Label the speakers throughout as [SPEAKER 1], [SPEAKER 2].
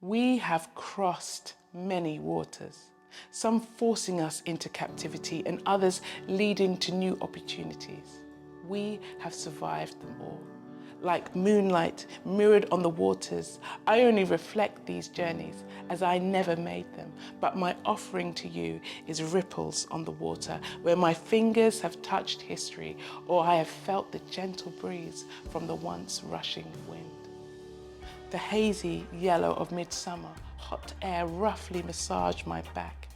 [SPEAKER 1] We have crossed many waters, some forcing us into captivity and others leading to new opportunities. We have survived them all. Like moonlight mirrored on the waters, I only reflect these journeys as I never made them, but my offering to you is ripples on the water where my fingers have touched history or I have felt the gentle breeze from the once rushing wind. The hazy yellow of midsummer, hot air roughly massaged my back.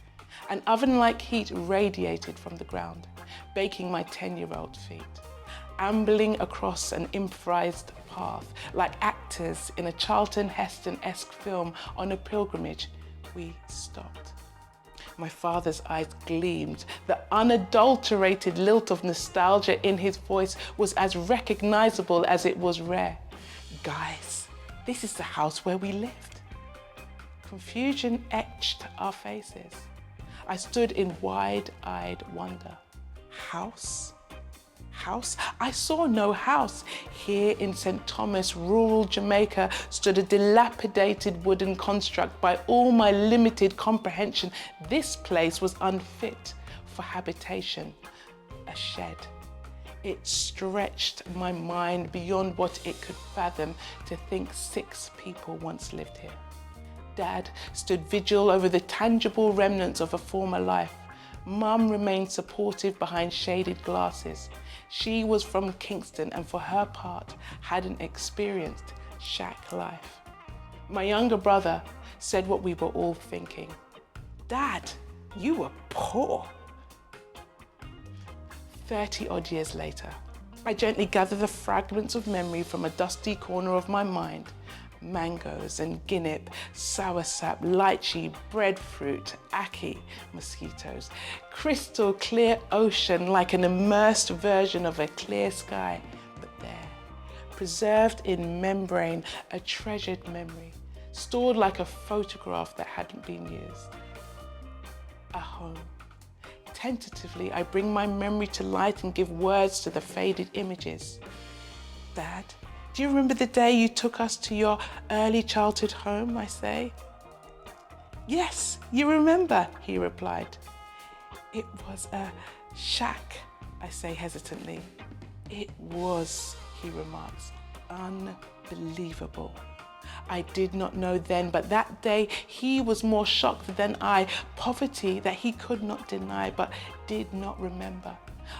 [SPEAKER 1] An oven-like heat radiated from the ground, baking my 10-year-old feet. Ambling across an improvised path, like actors in a Charlton Heston-esque film on a pilgrimage, we stopped. My father's eyes gleamed. The unadulterated lilt of nostalgia in his voice was as recognizable as it was rare. Guys, this is the house where we lived. Confusion etched our faces. I stood in wide-eyed wonder. House? House? I saw no house. Here in St. Thomas, rural Jamaica, stood a dilapidated wooden construct. By all my limited comprehension, this place was unfit for habitation. A shed. It stretched my mind beyond what it could fathom to think 6 people once lived here. Dad stood vigil over the tangible remnants of a former life. Mum remained supportive behind shaded glasses. She was from Kingston and for her part hadn't experienced shack life. My younger brother said what we were all thinking. Dad, you were poor. 30-odd years later, I gently gather the fragments of memory from a dusty corner of my mind. Mangoes and guinnep, soursop, lychee, breadfruit, ackee, mosquitoes, crystal clear ocean like an immersed version of a clear sky. But there, preserved in membrane, a treasured memory, stored like a photograph that hadn't been used. A home. Tentatively, I bring my memory to light and give words to the faded images. Dad, do you remember the day you took us to your early childhood home, I say? Yes, you remember, he replied. It was a shack, I say hesitantly. It was, he remarks, unbelievable. I did not know then, but that day he was more shocked than I. Poverty that he could not deny, but did not remember.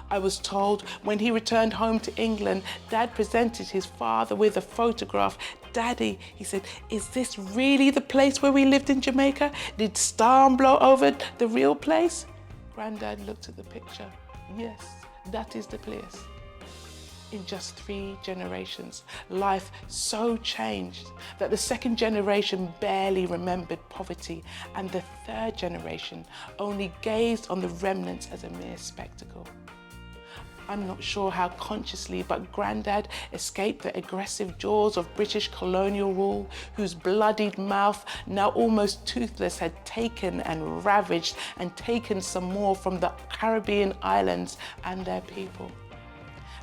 [SPEAKER 1] I was told when he returned home to England, Dad presented his father with a photograph. Daddy, he said, is this really the place where we lived in Jamaica? Did storm blow over the real place? Granddad looked at the picture. Yes, that is the place. In just 3 generations, life so changed that the second generation barely remembered poverty and the third generation only gazed on the remnants as a mere spectacle. I'm not sure how consciously, but Grandad escaped the aggressive jaws of British colonial rule, whose bloodied mouth, now almost toothless, had taken and ravaged and taken some more from the Caribbean islands and their people.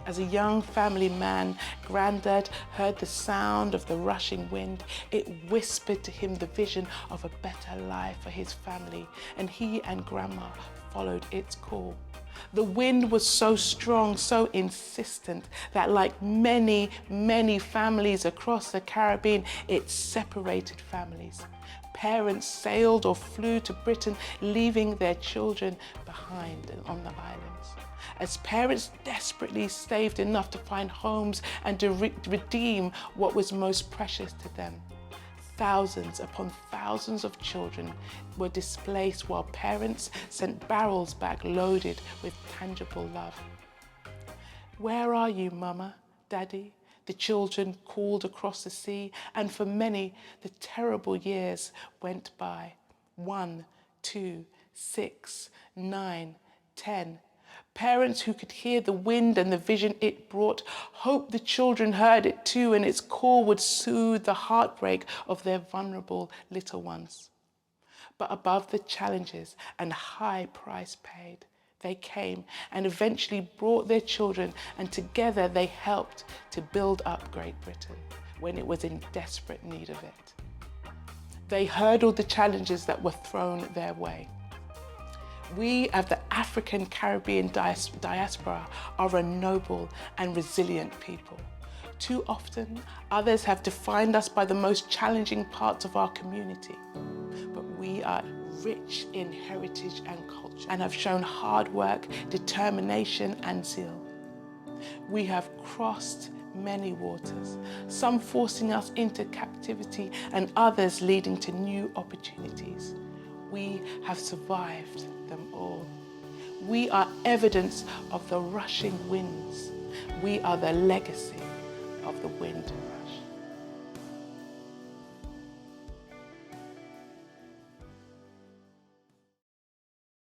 [SPEAKER 1] As a young family man, Grandad heard the sound of the rushing wind. It whispered to him the vision of a better life for his family, and he and Grandma followed its call. The wind was so strong, so insistent, that like many, many families across the Caribbean, it separated families. Parents sailed or flew to Britain, leaving their children behind on the islands. As parents desperately saved enough to find homes and to redeem what was most precious to them. Thousands upon thousands of children were displaced while parents sent barrels back loaded with tangible love. Where are you, Mama, Daddy? The children called across the sea, and for many, the terrible years went by. 1, 2, 6, 9, 10. Parents who could hear the wind and the vision it brought hoped the children heard it too, and its call would soothe the heartbreak of their vulnerable little ones. But above the challenges and high price paid, they came and eventually brought their children, and together they helped to build up Great Britain when it was in desperate need of it. They hurdled the challenges that were thrown their way. We of the African Caribbean diaspora are a noble and resilient people. Too often, others have defined us by the most challenging parts of our community. But we are rich in heritage and culture and have shown hard work, determination and zeal. We have crossed many waters, some forcing us into captivity and others leading to new opportunities. We have survived them all. We are evidence of the rushing winds. We are the legacy of the Windrush.